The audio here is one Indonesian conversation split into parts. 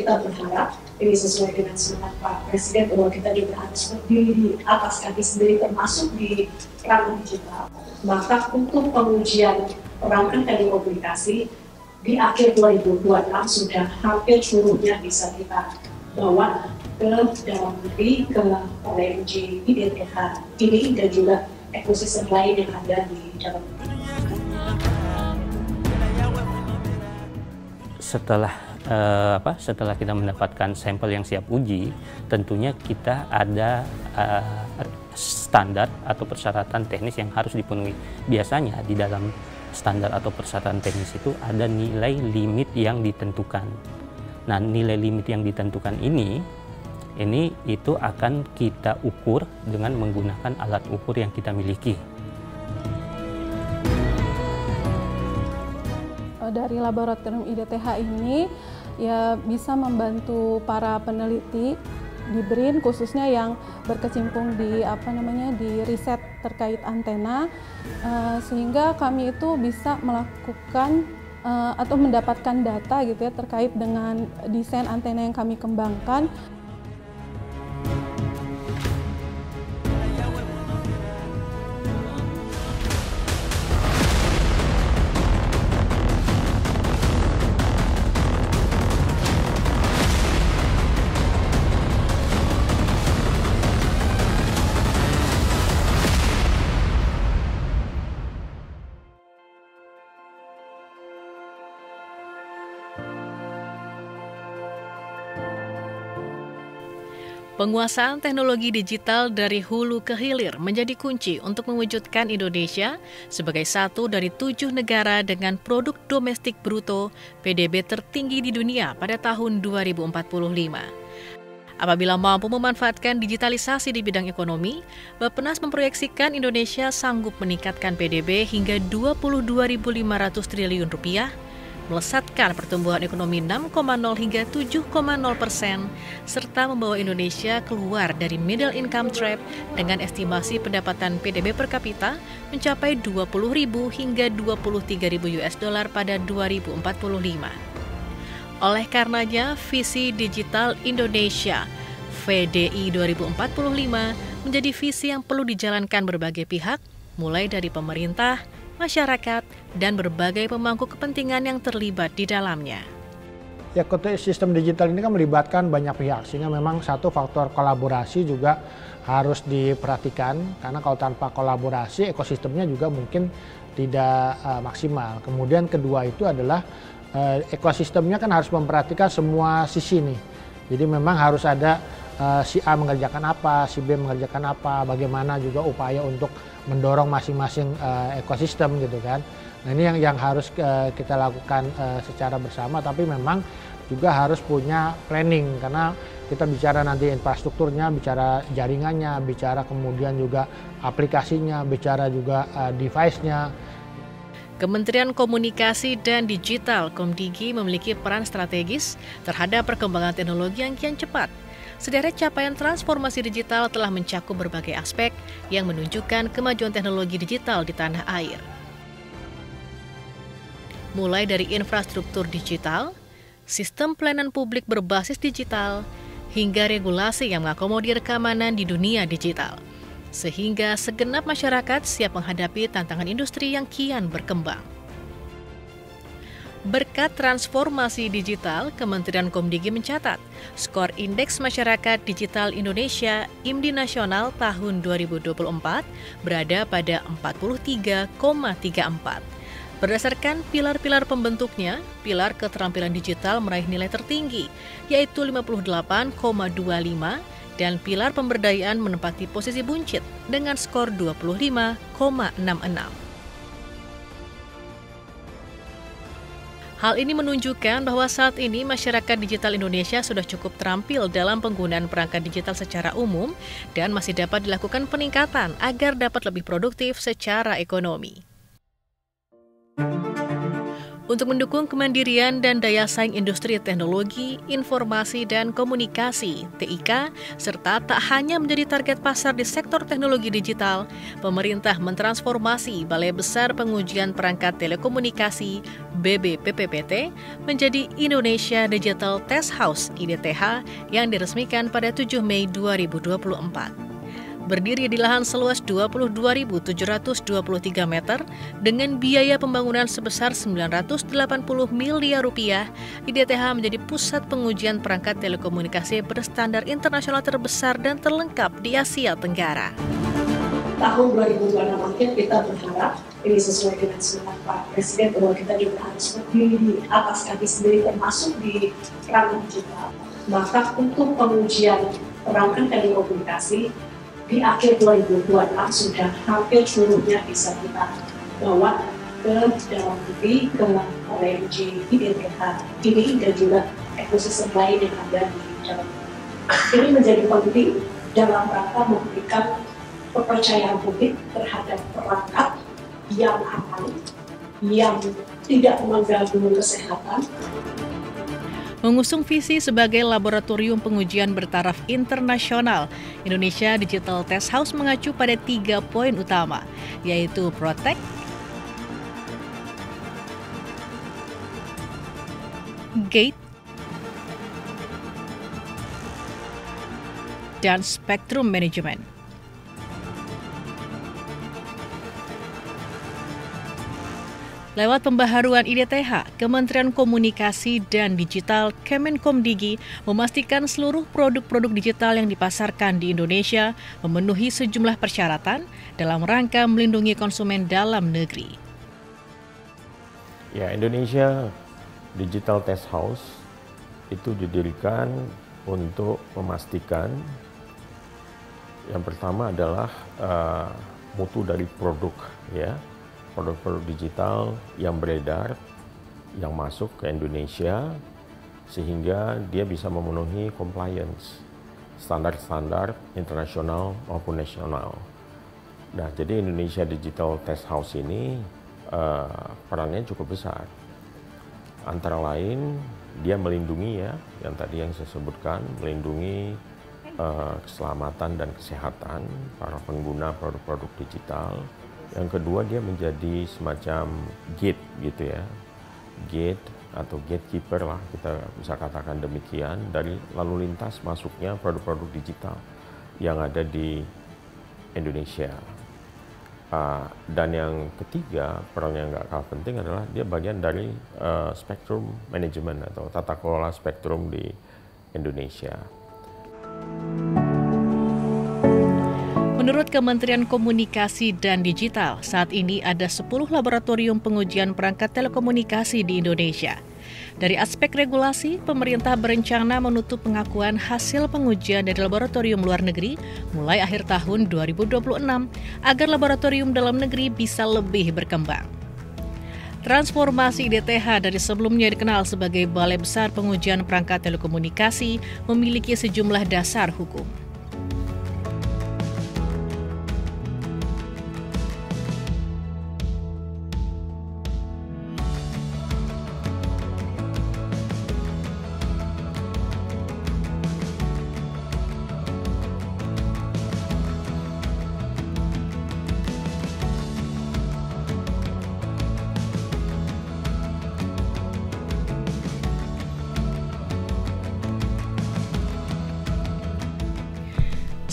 kita berharap ini sesuai dengan semangat Pak Presiden bahwa kita juga harus berdiri di atas kaki sendiri termasuk di ranah digital. Maka untuk pengujian perangkat telekomunikasi di akhir 2026 sudah hampir seluruhnya bisa kita bawa ke dalam negeri, ke OMG, IDTH ini dan juga ekosistem lain yang ada di dalam negeri. Setelah kita mendapatkan sampel yang siap uji, tentunya kita ada standar atau persyaratan teknis yang harus dipenuhi. Biasanya di dalam standar atau persyaratan teknis itu ada nilai limit yang ditentukan. Nah, nilai limit yang ditentukan ini itu akan kita ukur dengan menggunakan alat ukur yang kita miliki. Dari laboratorium IDTH ini ya bisa membantu para peneliti di BRIN khususnya yang berkecimpung di di riset terkait antena, sehingga kami itu bisa melakukan atau mendapatkan data gitu ya terkait dengan desain antena yang kami kembangkan. Penguasaan teknologi digital dari hulu ke hilir menjadi kunci untuk mewujudkan Indonesia sebagai satu dari 7 negara dengan produk domestik bruto PDB tertinggi di dunia pada tahun 2045. Apabila mampu memanfaatkan digitalisasi di bidang ekonomi, Bappenas memproyeksikan Indonesia sanggup meningkatkan PDB hingga Rp22.500 triliun, melesatkan pertumbuhan ekonomi 6,0 hingga 7,0%, serta membawa Indonesia keluar dari middle income trap dengan estimasi pendapatan PDB per kapita mencapai 20.000 hingga 23.000 US dollar pada 2045. Oleh karenanya, visi Digital Indonesia VDI 2045 menjadi visi yang perlu dijalankan berbagai pihak, mulai dari pemerintah, masyarakat, dan berbagai pemangku kepentingan yang terlibat di dalamnya. Ya, ekosistem digital ini kan melibatkan banyak pihak, sehingga memang satu faktor kolaborasi juga harus diperhatikan, karena kalau tanpa kolaborasi ekosistemnya juga mungkin tidak maksimal. Kemudian kedua itu adalah ekosistemnya kan harus memperhatikan semua sisi nih. Jadi memang harus ada si A mengerjakan apa, si B mengerjakan apa, bagaimana juga upaya untuk mendorong masing-masing ekosistem gitu kan. Nah ini yang harus kita lakukan secara bersama, tapi memang juga harus punya planning, karena kita bicara nanti infrastrukturnya, bicara jaringannya, bicara kemudian juga aplikasinya, bicara juga device-nya. Kementerian Komunikasi dan Digital Komdigi memiliki peran strategis terhadap perkembangan teknologi yang kian cepat. Sederet capaian transformasi digital telah mencakup berbagai aspek yang menunjukkan kemajuan teknologi digital di tanah air. Mulai dari infrastruktur digital, sistem pelayanan publik berbasis digital, hingga regulasi yang mengakomodir keamanan di dunia digital, sehingga segenap masyarakat siap menghadapi tantangan industri yang kian berkembang. Berkat transformasi digital, Kementerian Komdigi mencatat skor Indeks Masyarakat Digital Indonesia IMDI Nasional tahun 2024 berada pada 43,34. Berdasarkan pilar-pilar pembentuknya, pilar keterampilan digital meraih nilai tertinggi, yaitu 58,25, dan pilar pemberdayaan menempati posisi buncit dengan skor 25,66. Hal ini menunjukkan bahwa saat ini masyarakat digital Indonesia sudah cukup terampil dalam penggunaan perangkat digital secara umum dan masih dapat dilakukan peningkatan agar dapat lebih produktif secara ekonomi. Untuk mendukung kemandirian dan daya saing industri teknologi, informasi, dan komunikasi (TIK), serta tak hanya menjadi target pasar di sektor teknologi digital, pemerintah mentransformasi Balai Besar Pengujian Perangkat Telekomunikasi (BBPPT) menjadi Indonesia Digital Test House (IDTH) yang diresmikan pada 7 Mei 2024. Berdiri di lahan seluas 22.723 meter dengan biaya pembangunan sebesar 980 miliar rupiah, IDTH menjadi pusat pengujian perangkat telekomunikasi berstandar internasional terbesar dan terlengkap di Asia Tenggara. Tahun 2026 akhir kita berharap ini sesuai dengan semangat Pak Presiden bahwa kita juga harus berdiri di atas kaki sendiri termasuk di ranah digital. Maka untuk pengujian perangkat telekomunikasi di akhir 2026 sudah hampir seluruhnya bisa kita bawa ke dalam negeri, ke OMG, IDTH ini dan juga ekosistem lain yang ada di dalam. Ini menjadi penting dalam rangka memberikan kepercayaan publik terhadap perangkat yang aman, yang tidak mengganggu kesehatan. Mengusung visi sebagai laboratorium pengujian bertaraf internasional, Indonesia Digital Test House mengacu pada 3 poin utama, yaitu Protect, Gate, dan Spectrum Management. Lewat pembaharuan IDTH, Kementerian Komunikasi dan Digital Kemenkomdigi memastikan seluruh produk-produk digital yang dipasarkan di Indonesia memenuhi sejumlah persyaratan dalam rangka melindungi konsumen dalam negeri. Ya, Indonesia Digital Test House itu didirikan untuk memastikan yang pertama adalah mutu dari produk, ya. Produk-produk digital yang beredar, yang masuk ke Indonesia, sehingga dia bisa memenuhi compliance, standar-standar internasional maupun nasional. Nah, jadi Indonesia Digital Test House ini perannya cukup besar. Antara lain, dia melindungi ya, yang tadi yang saya sebutkan, melindungi keselamatan dan kesehatan para pengguna produk-produk digital. Yang kedua, dia menjadi semacam gate gitu ya, gate atau gatekeeper lah, kita bisa katakan demikian, dari lalu lintas masuknya produk-produk digital yang ada di Indonesia. Dan yang ketiga, peran yang nggak kalah penting adalah dia bagian dari spektrum management atau tata kelola spektrum di Indonesia. Menurut Kementerian Komunikasi dan Digital, saat ini ada 10 laboratorium pengujian perangkat telekomunikasi di Indonesia. Dari aspek regulasi, pemerintah berencana menutup pengakuan hasil pengujian dari laboratorium luar negeri mulai akhir tahun 2026 agar laboratorium dalam negeri bisa lebih berkembang. Transformasi IDTH dari sebelumnya dikenal sebagai Balai Besar Pengujian Perangkat Telekomunikasi memiliki sejumlah dasar hukum.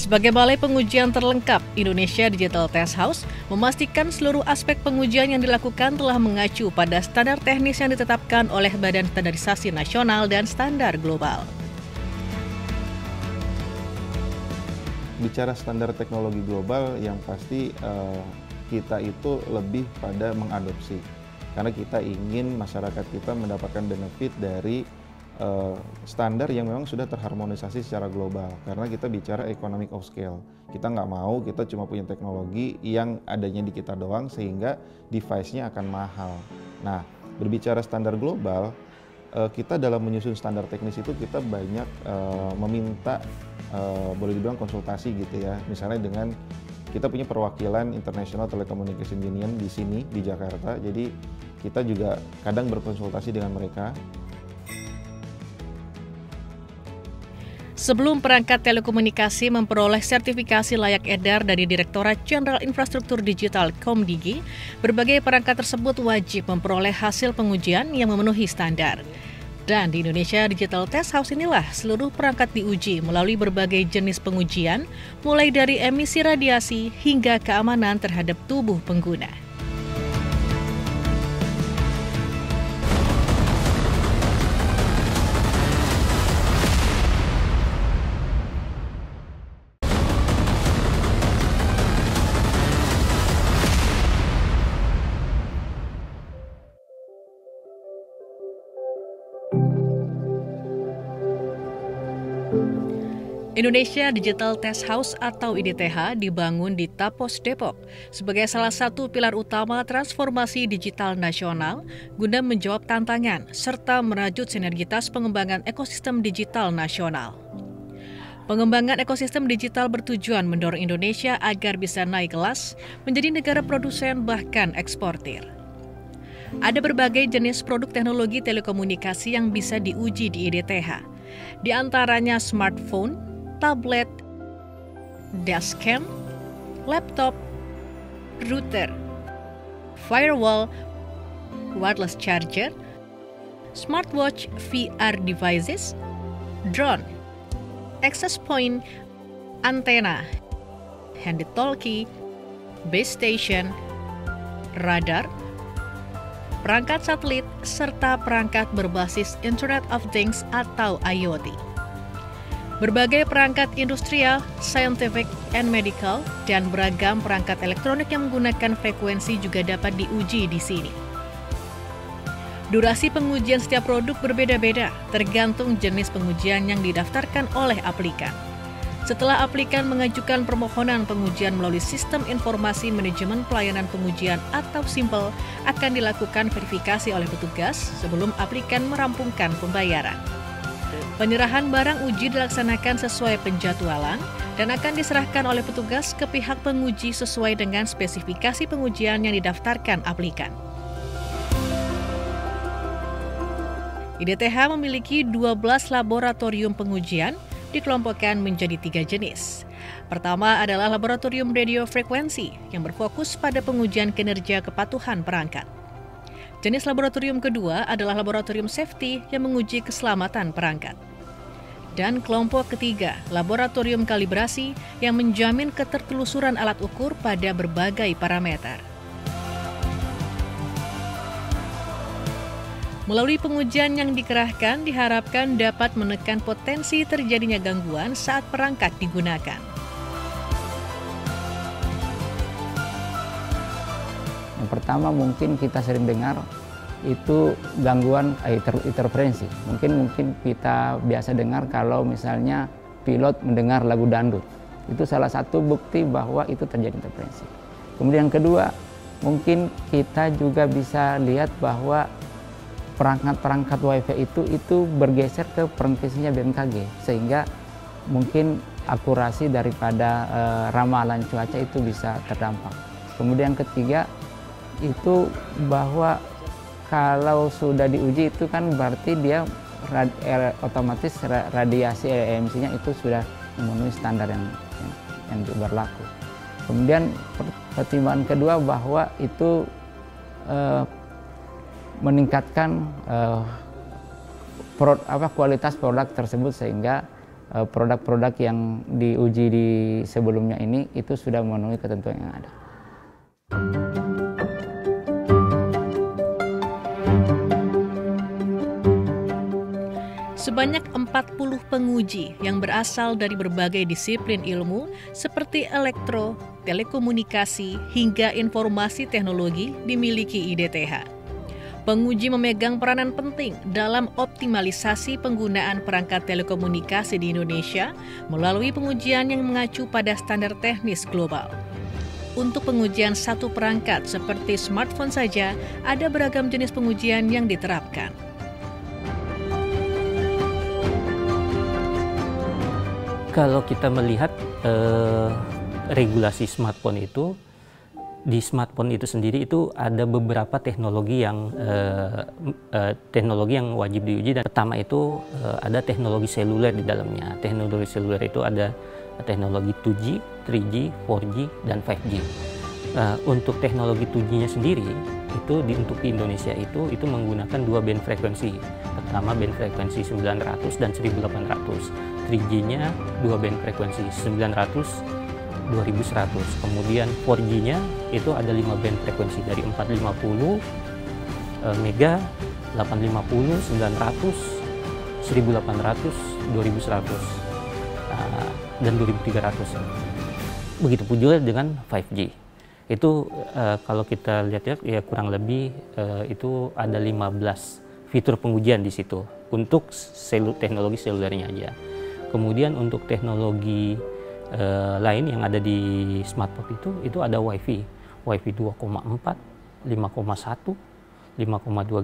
Sebagai balai pengujian terlengkap, Indonesia Digital Test House memastikan seluruh aspek pengujian yang dilakukan telah mengacu pada standar teknis yang ditetapkan oleh Badan Standarisasi Nasional dan Standar Global. Bicara standar teknologi global, yang pasti kita itu lebih pada mengadopsi. Karena kita ingin masyarakat kita mendapatkan benefit dari standar yang memang sudah terharmonisasi secara global, karena kita bicara economic of scale. Kita nggak mau kita cuma punya teknologi yang adanya di kita doang sehingga device-nya akan mahal. Nah, berbicara standar global, kita dalam menyusun standar teknis itu kita banyak meminta boleh dibilang konsultasi gitu ya. Misalnya dengan kita punya perwakilan International Telecommunication Union di sini di Jakarta, jadi kita juga kadang berkonsultasi dengan mereka. Sebelum perangkat telekomunikasi memperoleh sertifikasi layak edar dari Direktorat Jenderal Infrastruktur Digital Komdigi, berbagai perangkat tersebut wajib memperoleh hasil pengujian yang memenuhi standar. Dan di Indonesia Digital Test House inilah seluruh perangkat diuji melalui berbagai jenis pengujian, mulai dari emisi radiasi hingga keamanan terhadap tubuh pengguna. Indonesia Digital Test House atau IDTH dibangun di Tapos Depok sebagai salah satu pilar utama transformasi digital nasional guna menjawab tantangan serta merajut sinergitas pengembangan ekosistem digital nasional. Pengembangan ekosistem digital bertujuan mendorong Indonesia agar bisa naik kelas menjadi negara produsen bahkan eksportir. Ada berbagai jenis produk teknologi telekomunikasi yang bisa diuji di IDTH, di antaranya smartphone, tablet, dashcam, laptop, router, firewall, wireless charger, smartwatch VR devices, drone, access point, antena, handy-talkie, base station, radar, perangkat satelit, serta perangkat berbasis Internet of Things atau IoT. Berbagai perangkat industrial, scientific, and medical, dan beragam perangkat elektronik yang menggunakan frekuensi juga dapat diuji di sini. Durasi pengujian setiap produk berbeda-beda, tergantung jenis pengujian yang didaftarkan oleh aplikan. Setelah aplikan mengajukan permohonan pengujian melalui Sistem Informasi Manajemen Pelayanan Pengujian atau SIMPL, akan dilakukan verifikasi oleh petugas sebelum aplikan merampungkan pembayaran. Penyerahan barang uji dilaksanakan sesuai penjadwalan dan akan diserahkan oleh petugas ke pihak penguji sesuai dengan spesifikasi pengujian yang didaftarkan aplikan. IDTH memiliki 12 laboratorium pengujian dikelompokkan menjadi 3 jenis. Pertama adalah laboratorium radio frekuensi yang berfokus pada pengujian kinerja kepatuhan perangkat. Jenis laboratorium kedua adalah laboratorium safety yang menguji keselamatan perangkat. Dan kelompok ketiga, laboratorium kalibrasi yang menjamin ketertelusuran alat ukur pada berbagai parameter. Melalui pengujian yang dikerahkan, diharapkan dapat menekan potensi terjadinya gangguan saat perangkat digunakan. Yang pertama mungkin kita sering dengar itu gangguan interferensi. Mungkin kita biasa dengar kalau misalnya pilot mendengar lagu dangdut. Itu salah satu bukti bahwa itu terjadi interferensi. Kemudian yang kedua, mungkin kita juga bisa lihat bahwa perangkat-perangkat WiFi itu bergeser ke frekuensinya BMKG, sehingga mungkin akurasi daripada ramalan cuaca itu bisa terdampak. Kemudian yang ketiga itu bahwa kalau sudah diuji itu kan berarti dia otomatis radiasi emisinya itu sudah memenuhi standar yang berlaku. Kemudian pertimbangan kedua bahwa itu meningkatkan kualitas produk tersebut, sehingga produk-produk yang diuji di sebelumnya ini itu sudah memenuhi ketentuan yang ada. Sebanyak 40 penguji yang berasal dari berbagai disiplin ilmu seperti elektro, telekomunikasi, hingga informasi teknologi dimiliki IDTH. Penguji memegang peranan penting dalam optimalisasi penggunaan perangkat telekomunikasi di Indonesia melalui pengujian yang mengacu pada standar teknis global. Untuk pengujian satu perangkat seperti smartphone saja, ada beragam jenis pengujian yang diterapkan. Kalau kita melihat regulasi smartphone itu di smartphone itu sendiri itu ada beberapa teknologi yang wajib diuji. Dan pertama itu ada teknologi seluler di dalamnya. Teknologi seluler itu ada teknologi 2G, 3G, 4G, dan 5G. Untuk teknologi 2G-nya sendiri itu untuk di Indonesia itu menggunakan dua band frekuensi. Pertama band frekuensi 900 dan 1800. 3G-nya dua band frekuensi 900 2100. Kemudian 4G-nya itu ada 5 band frekuensi dari 450 mega, 850, 900, 1800, 2100 dan 2300. Begitu juga dengan 5G. Itu kalau kita lihat ya kurang lebih itu ada 15 fitur pengujian di situ untuk teknologi selulernya aja. Kemudian untuk teknologi lain yang ada di smartphone itu ada WiFi 2,4, 5,1, 5,2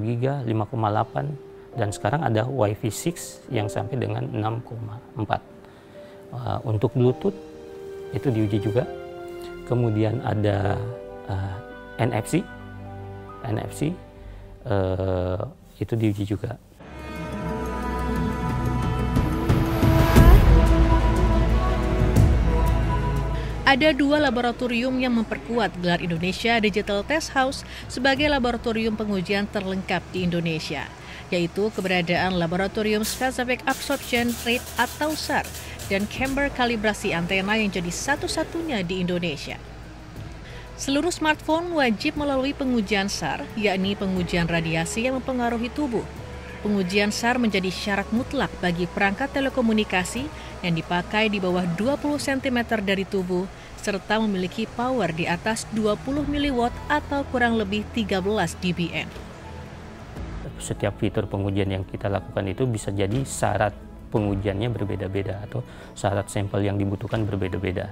giga, 5,8, dan sekarang ada WiFi 6 yang sampai dengan 6,4. Untuk Bluetooth itu diuji juga. Kemudian ada NFC itu diuji juga. Ada 2 laboratorium yang memperkuat gelar Indonesia Digital Test House sebagai laboratorium pengujian terlengkap di Indonesia, yaitu keberadaan Laboratorium Specific Absorption Rate atau SAR dan chamber kalibrasi antena yang jadi satu-satunya di Indonesia. Seluruh smartphone wajib melalui pengujian SAR, yakni pengujian radiasi yang mempengaruhi tubuh. Pengujian SAR menjadi syarat mutlak bagi perangkat telekomunikasi yang dipakai di bawah 20 cm dari tubuh, serta memiliki power di atas 20 mW atau kurang lebih 13 dBm. Setiap fitur pengujian yang kita lakukan itu bisa jadi syarat pengujiannya berbeda-beda atau syarat sampel yang dibutuhkan berbeda-beda.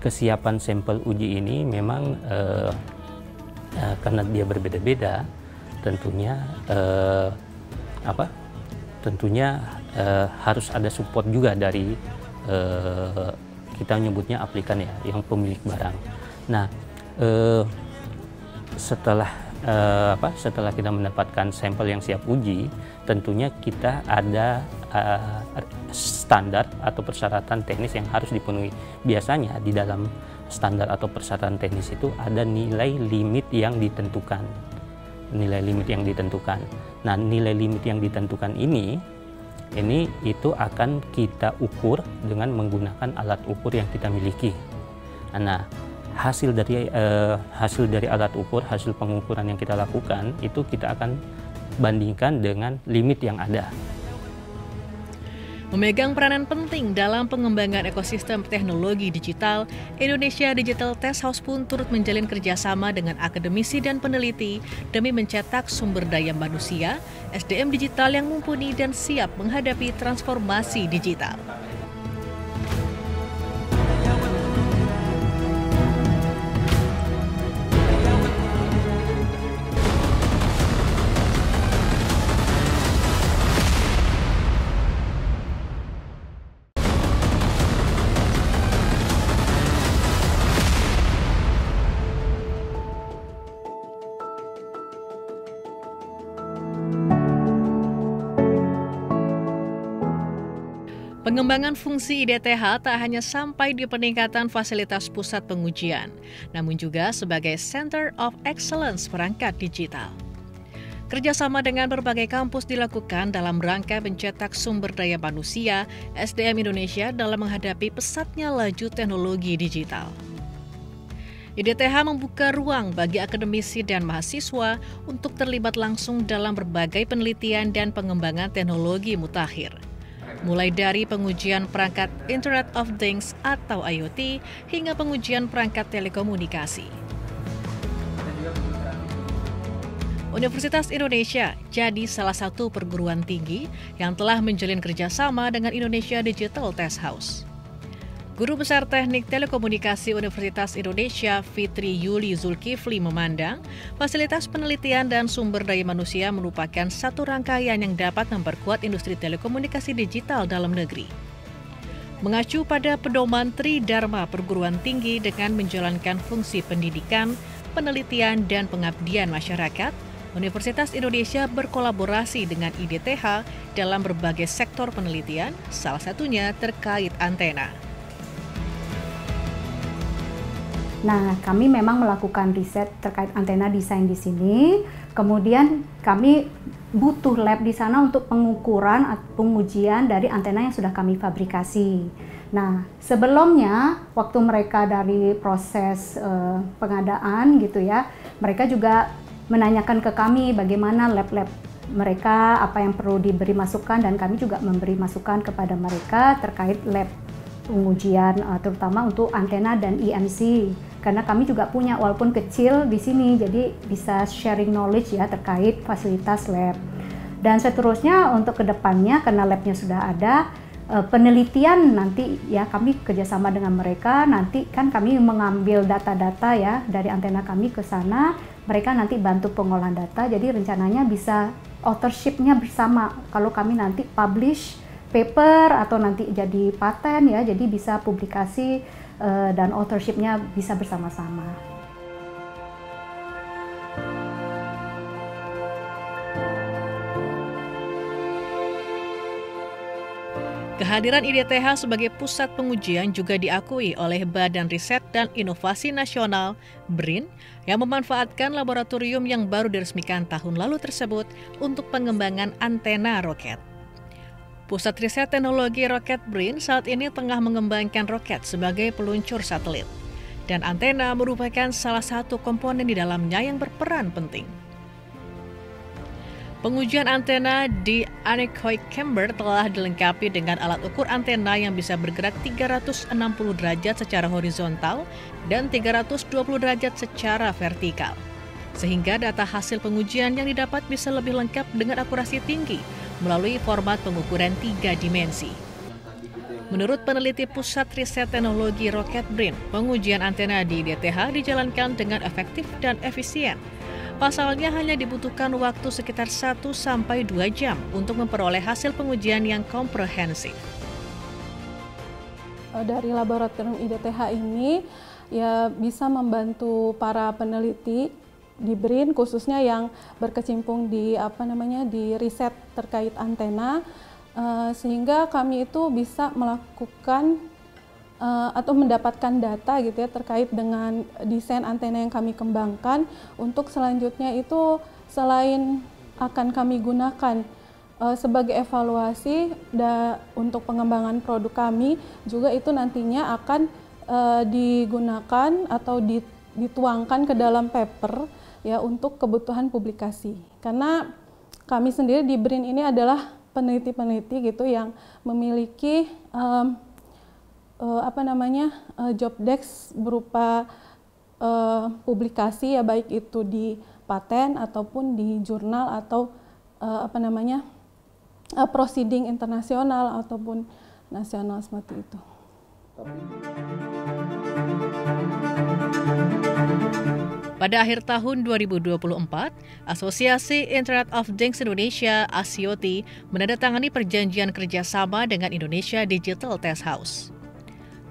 Kesiapan sampel uji ini memang karena dia berbeda-beda, tentunya harus ada support juga dari kita menyebutnya aplikan ya, yang pemilik barang. Nah, setelah kita mendapatkan sampel yang siap uji, tentunya kita ada standar atau persyaratan teknis yang harus dipenuhi. Biasanya di dalam standar atau persyaratan teknis itu ada nilai limit yang ditentukan. Nah, nilai limit yang ditentukan ini itu akan kita ukur dengan menggunakan alat ukur yang kita miliki. Nah, hasil dari alat ukur, hasil pengukuran yang kita lakukan itu kita akan bandingkan dengan limit yang ada. Memegang peranan penting dalam pengembangan ekosistem teknologi digital, Indonesia Digital Test House pun turut menjalin kerjasama dengan akademisi dan peneliti demi mencetak sumber daya manusia, SDM digital yang mumpuni dan siap menghadapi transformasi digital. Pengembangan fungsi IDTH tak hanya sampai di peningkatan fasilitas pusat pengujian, namun juga sebagai Center of Excellence perangkat digital. Kerjasama dengan berbagai kampus dilakukan dalam rangka mencetak sumber daya manusia SDM Indonesia dalam menghadapi pesatnya laju teknologi digital. IDTH membuka ruang bagi akademisi dan mahasiswa untuk terlibat langsung dalam berbagai penelitian dan pengembangan teknologi mutakhir. Mulai dari pengujian perangkat Internet of Things atau IoT hingga pengujian perangkat telekomunikasi. Universitas Indonesia jadi salah satu perguruan tinggi yang telah menjalin kerjasama dengan Indonesia Digital Test House. Guru Besar Teknik Telekomunikasi Universitas Indonesia, Fitri Yuli Zulkifli, memandang fasilitas penelitian dan sumber daya manusia merupakan satu rangkaian yang dapat memperkuat industri telekomunikasi digital dalam negeri. Mengacu pada pedoman Tridharma perguruan tinggi dengan menjalankan fungsi pendidikan, penelitian, dan pengabdian masyarakat, Universitas Indonesia berkolaborasi dengan IDTH dalam berbagai sektor penelitian, salah satunya terkait antena. Nah, kami memang melakukan riset terkait antena desain di sini. Kemudian kami butuh lab di sana untuk pengukuran atau pengujian dari antena yang sudah kami fabrikasi. Nah, sebelumnya waktu mereka dari proses pengadaan gitu ya, mereka juga menanyakan ke kami bagaimana lab-lab mereka, apa yang perlu diberi masukan, dan kami juga memberi masukan kepada mereka terkait lab pengujian, terutama untuk antena dan EMC. Karena kami juga punya, walaupun kecil di sini, jadi bisa sharing knowledge ya terkait fasilitas lab. Dan seterusnya untuk kedepannya, karena labnya sudah ada, penelitian nanti ya kami kerjasama dengan mereka, nanti kan kami mengambil data-data ya dari antena kami ke sana, mereka nanti bantu pengolahan data, jadi rencananya bisa authorship-nya bersama. Kalau kami nanti publish paper atau nanti jadi paten ya, jadi bisa publikasi dan authorship-nya bisa bersama-sama. Kehadiran IDTH sebagai pusat pengujian juga diakui oleh Badan Riset dan Inovasi Nasional (BRIN) yang memanfaatkan laboratorium yang baru diresmikan tahun lalu tersebut untuk pengembangan antena roket. Pusat Riset Teknologi Roket BRIN saat ini tengah mengembangkan roket sebagai peluncur satelit, dan antena merupakan salah satu komponen di dalamnya yang berperan penting. Pengujian antena di Anekoy Chamber telah dilengkapi dengan alat ukur antena yang bisa bergerak 360 derajat secara horizontal dan 320 derajat secara vertikal. Sehingga data hasil pengujian yang didapat bisa lebih lengkap dengan akurasi tinggi melalui format pengukuran 3 dimensi. Menurut peneliti Pusat Riset Teknologi Roket BRIN, pengujian antena di IDTH dijalankan dengan efektif dan efisien. Pasalnya hanya dibutuhkan waktu sekitar 1-2 jam untuk memperoleh hasil pengujian yang komprehensif. Dari laboratorium IDTH ini ya bisa membantu para peneliti di BRIN khususnya yang berkecimpung di di riset terkait antena, sehingga kami itu bisa melakukan atau mendapatkan data gitu ya terkait dengan desain antena yang kami kembangkan. Untuk selanjutnya itu selain akan kami gunakan sebagai evaluasi untuk pengembangan produk kami, juga itu nantinya akan digunakan atau dituangkan ke dalam paper ya untuk kebutuhan publikasi. Karena kami sendiri di BRIN ini adalah peneliti-peneliti gitu yang memiliki job desk berupa publikasi ya, baik itu di paten ataupun di jurnal atau proceeding internasional ataupun nasional seperti itu. Pada akhir tahun 2024, Asosiasi Internet of Things Indonesia (ASIOTI) menandatangani perjanjian kerjasama dengan Indonesia Digital Test House.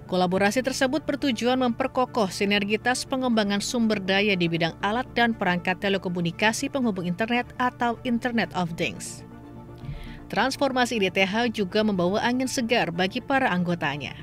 Kolaborasi tersebut bertujuan memperkokoh sinergitas pengembangan sumber daya di bidang alat dan perangkat telekomunikasi penghubung internet atau Internet of Things. Transformasi IDTH juga membawa angin segar bagi para anggotanya.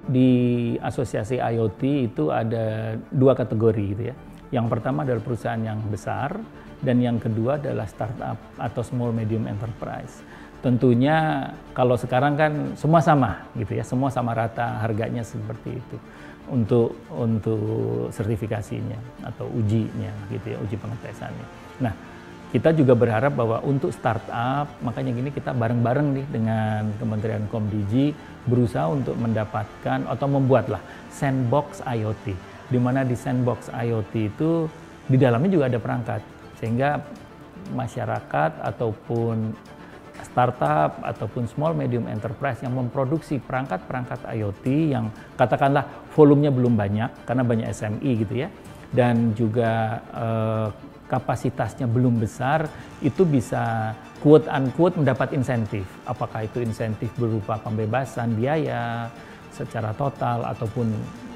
Di asosiasi IoT itu ada 2 kategori gitu ya. Yang pertama adalah perusahaan yang besar, dan yang kedua adalah startup atau small medium enterprise. Tentunya kalau sekarang kan semua sama gitu ya, semua sama rata harganya seperti itu untuk sertifikasinya atau ujinya gitu ya, uji pengetesannya. Nah, kita juga berharap bahwa untuk startup, makanya gini kita bareng-bareng nih dengan Kementerian Komdigi berusaha untuk mendapatkan atau membuatlah sandbox IoT, di mana di sandbox IoT itu di dalamnya juga ada perangkat, sehingga masyarakat ataupun startup ataupun small medium enterprise yang memproduksi perangkat-perangkat IoT yang katakanlah volumenya belum banyak karena banyak SME gitu ya, dan juga kapasitasnya belum besar, itu bisa quote-unquote mendapat insentif. Apakah itu insentif berupa pembebasan biaya secara total ataupun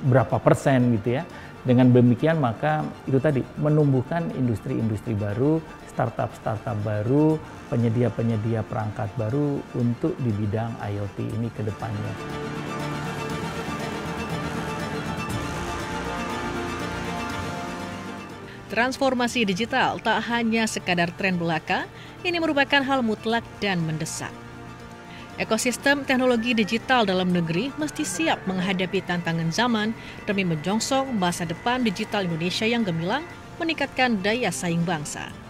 berapa persen gitu ya. Dengan demikian maka itu tadi menumbuhkan industri-industri baru, startup-startup baru, penyedia-penyedia perangkat baru untuk di bidang IoT ini ke depannya. Transformasi digital tak hanya sekadar tren belaka, ini merupakan hal mutlak dan mendesak. Ekosistem teknologi digital dalam negeri mesti siap menghadapi tantangan zaman demi menyongsong masa depan digital Indonesia yang gemilang, meningkatkan daya saing bangsa.